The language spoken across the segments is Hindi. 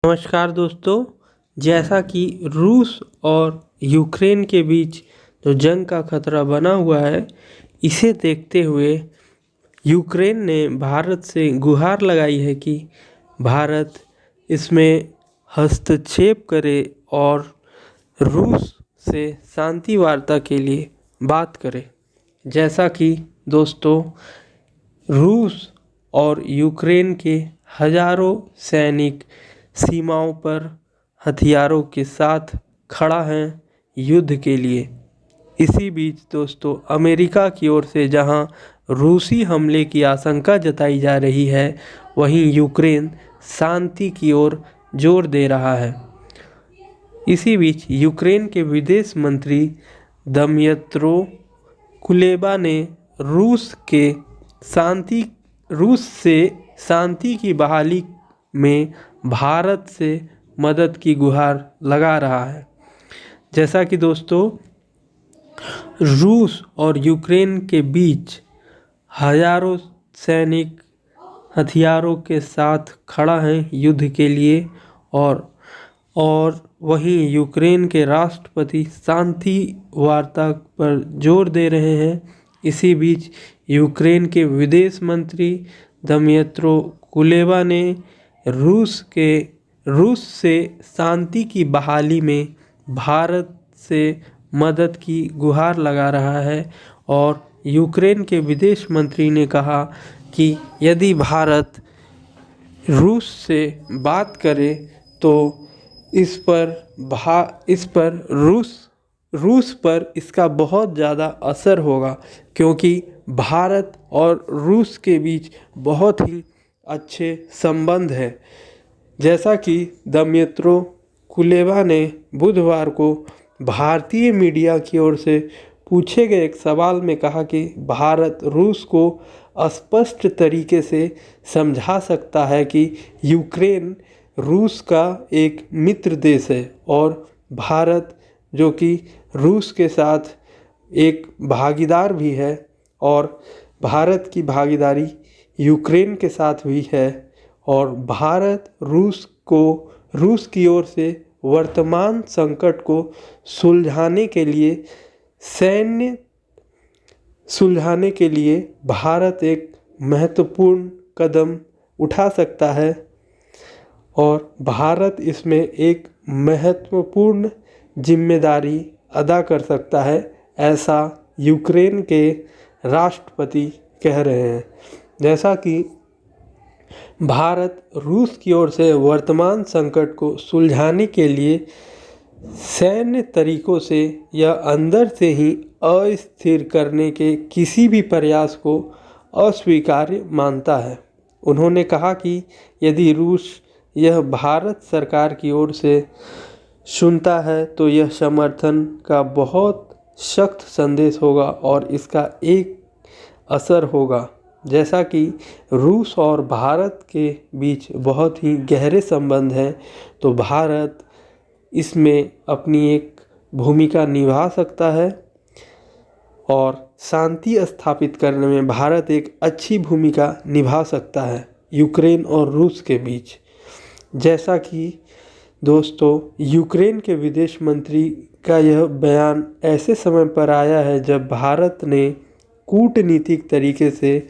नमस्कार दोस्तों। जैसा कि रूस और यूक्रेन के बीच जो जंग का खतरा बना हुआ है, इसे देखते हुए यूक्रेन ने भारत से गुहार लगाई है कि भारत इसमें हस्तक्षेप करे और रूस से शांति वार्ता के लिए बात करे। जैसा कि दोस्तों, रूस और यूक्रेन के हजारों सैनिक सीमाओं पर हथियारों के साथ खड़ा है युद्ध के लिए। इसी बीच दोस्तों, अमेरिका की ओर से जहां रूसी हमले की आशंका जताई जा रही है, वहीं यूक्रेन शांति की ओर जोर दे रहा है। इसी बीच यूक्रेन के विदेश मंत्री दमयत्रो कुलेबा ने रूस से शांति की बहाली में भारत से मदद की गुहार लगा रहा है। जैसा कि दोस्तों, रूस और यूक्रेन के बीच हजारों सैनिक हथियारों के साथ खड़ा है युद्ध के लिए और वहीं यूक्रेन के राष्ट्रपति शांति वार्ता पर जोर दे रहे हैं। इसी बीच यूक्रेन के विदेश मंत्री दमयत्रो कुलेबा ने रूस से शांति की बहाली में भारत से मदद की गुहार लगा रहा है और यूक्रेन के विदेश मंत्री ने कहा कि यदि भारत रूस से बात करे तो इस पर रूस पर इसका बहुत ज़्यादा असर होगा, क्योंकि भारत और रूस के बीच बहुत ही अच्छे संबंध है। जैसा कि दमयत्रो कुलेबा ने बुधवार को भारतीय मीडिया की ओर से पूछे गए एक सवाल में कहा कि भारत रूस को स्पष्ट तरीके से समझा सकता है कि यूक्रेन रूस का एक मित्र देश है और भारत जो कि रूस के साथ एक भागीदार भी है और भारत की भागीदारी यूक्रेन के साथ हुई है और भारत रूस की ओर से वर्तमान संकट को सुलझाने के लिए भारत एक महत्वपूर्ण कदम उठा सकता है और भारत इसमें एक महत्वपूर्ण जिम्मेदारी अदा कर सकता है, ऐसा यूक्रेन के राष्ट्रपति कह रहे हैं। जैसा कि भारत रूस की ओर से वर्तमान संकट को सुलझाने के लिए सैन्य तरीकों से या अंदर से ही अस्थिर करने के किसी भी प्रयास को अस्वीकार्य मानता है। उन्होंने कहा कि यदि रूस यह भारत सरकार की ओर से सुनता है तो यह समर्थन का बहुत सख्त संदेश होगा और इसका एक असर होगा। जैसा कि रूस और भारत के बीच बहुत ही गहरे संबंध हैं, तो भारत इसमें अपनी एक भूमिका निभा सकता है और शांति स्थापित करने में भारत एक अच्छी भूमिका निभा सकता है यूक्रेन और रूस के बीच। जैसा कि दोस्तों, यूक्रेन के विदेश मंत्री का यह बयान ऐसे समय पर आया है जब भारत ने कूटनीतिक तरीके से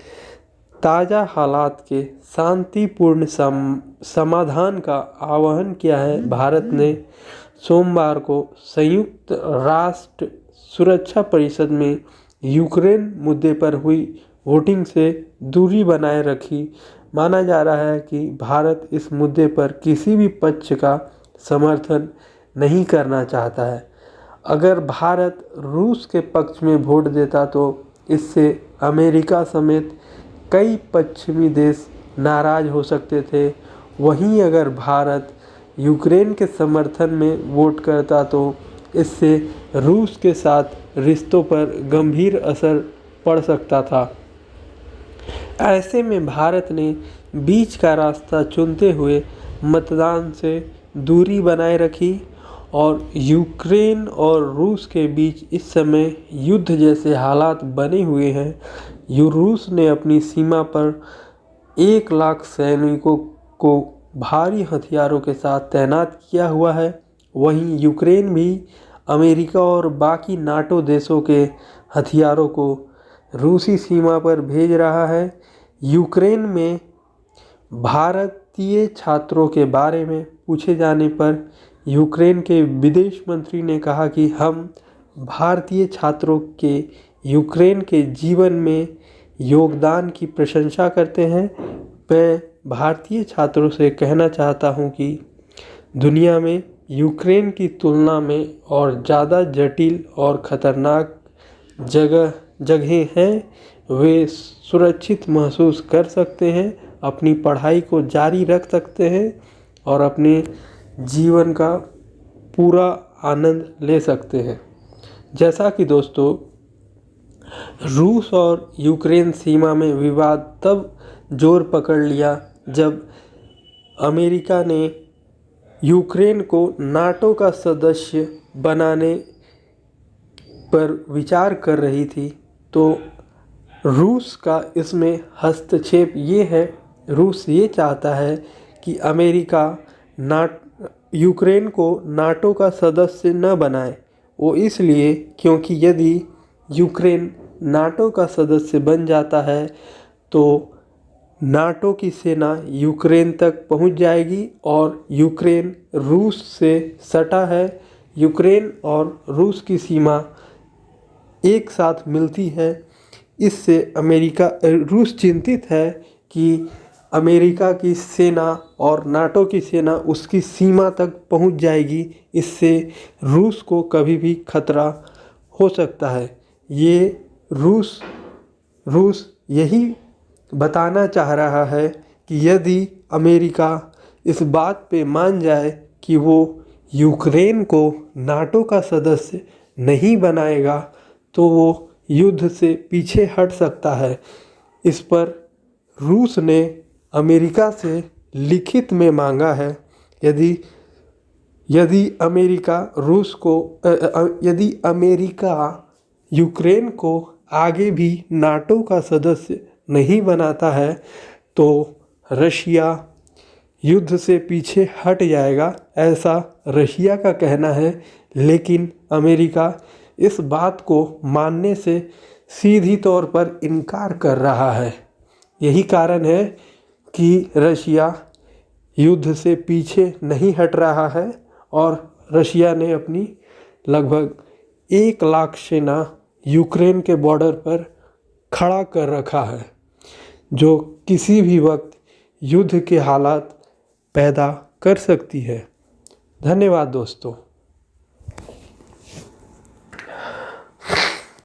ताज़ा हालात के शांतिपूर्ण समाधान का आह्वान किया है। भारत ने सोमवार को संयुक्त राष्ट्र सुरक्षा परिषद में यूक्रेन मुद्दे पर हुई वोटिंग से दूरी बनाए रखी। माना जा रहा है कि भारत इस मुद्दे पर किसी भी पक्ष का समर्थन नहीं करना चाहता है। अगर भारत रूस के पक्ष में वोट देता तो इससे अमेरिका समेत कई पश्चिमी देश नाराज हो सकते थे। वहीं अगर भारत यूक्रेन के समर्थन में वोट करता तो इससे रूस के साथ रिश्तों पर गंभीर असर पड़ सकता था। ऐसे में भारत ने बीच का रास्ता चुनते हुए मतदान से दूरी बनाए रखी और यूक्रेन और रूस के बीच इस समय युद्ध जैसे हालात बने हुए हैं। रूस ने अपनी सीमा पर 1 लाख सैनिकों को भारी हथियारों के साथ तैनात किया हुआ है। वहीं यूक्रेन भी अमेरिका और बाकी नाटो देशों के हथियारों को रूसी सीमा पर भेज रहा है। यूक्रेन में भारतीय छात्रों के बारे में पूछे जाने पर यूक्रेन के विदेश मंत्री ने कहा कि हम भारतीय छात्रों के यूक्रेन के जीवन में योगदान की प्रशंसा करते हैं। मैं भारतीय छात्रों से कहना चाहता हूं कि दुनिया में यूक्रेन की तुलना में और ज़्यादा जटिल और ख़तरनाक जगहें हैं। वे सुरक्षित महसूस कर सकते हैं, अपनी पढ़ाई को जारी रख सकते हैं और अपने जीवन का पूरा आनंद ले सकते हैं। जैसा कि दोस्तों, रूस और यूक्रेन सीमा में विवाद तब जोर पकड़ लिया जब अमेरिका ने यूक्रेन को नाटो का सदस्य बनाने पर विचार कर रही थी। तो रूस का इसमें हस्तक्षेप ये है, रूस ये चाहता है कि अमेरिका यूक्रेन को नाटो का सदस्य न बनाए। वो इसलिए क्योंकि यदि यूक्रेन नाटो का सदस्य बन जाता है तो नाटो की सेना यूक्रेन तक पहुंच जाएगी और यूक्रेन रूस से सटा है। यूक्रेन और रूस की सीमा एक साथ मिलती है। इससे रूस चिंतित है कि अमेरिका की सेना और नाटो की सेना उसकी सीमा तक पहुंच जाएगी। इससे रूस को कभी भी खतरा हो सकता है। ये रूस यही बताना चाह रहा है कि यदि अमेरिका इस बात पे मान जाए कि वो यूक्रेन को नाटो का सदस्य नहीं बनाएगा तो वो युद्ध से पीछे हट सकता है। इस पर रूस ने अमेरिका से लिखित में मांगा है। यदि अमेरिका यूक्रेन को आगे भी नाटो का सदस्य नहीं बनाता है तो रशिया युद्ध से पीछे हट जाएगा, ऐसा रशिया का कहना है। लेकिन अमेरिका इस बात को मानने से सीधी तौर पर इनकार कर रहा है। यही कारण है कि रशिया युद्ध से पीछे नहीं हट रहा है और रशिया ने अपनी लगभग 1 लाख सेना यूक्रेन के बॉर्डर पर खड़ा कर रखा है, जो किसी भी वक्त युद्ध के हालात पैदा कर सकती है। धन्यवाद दोस्तों।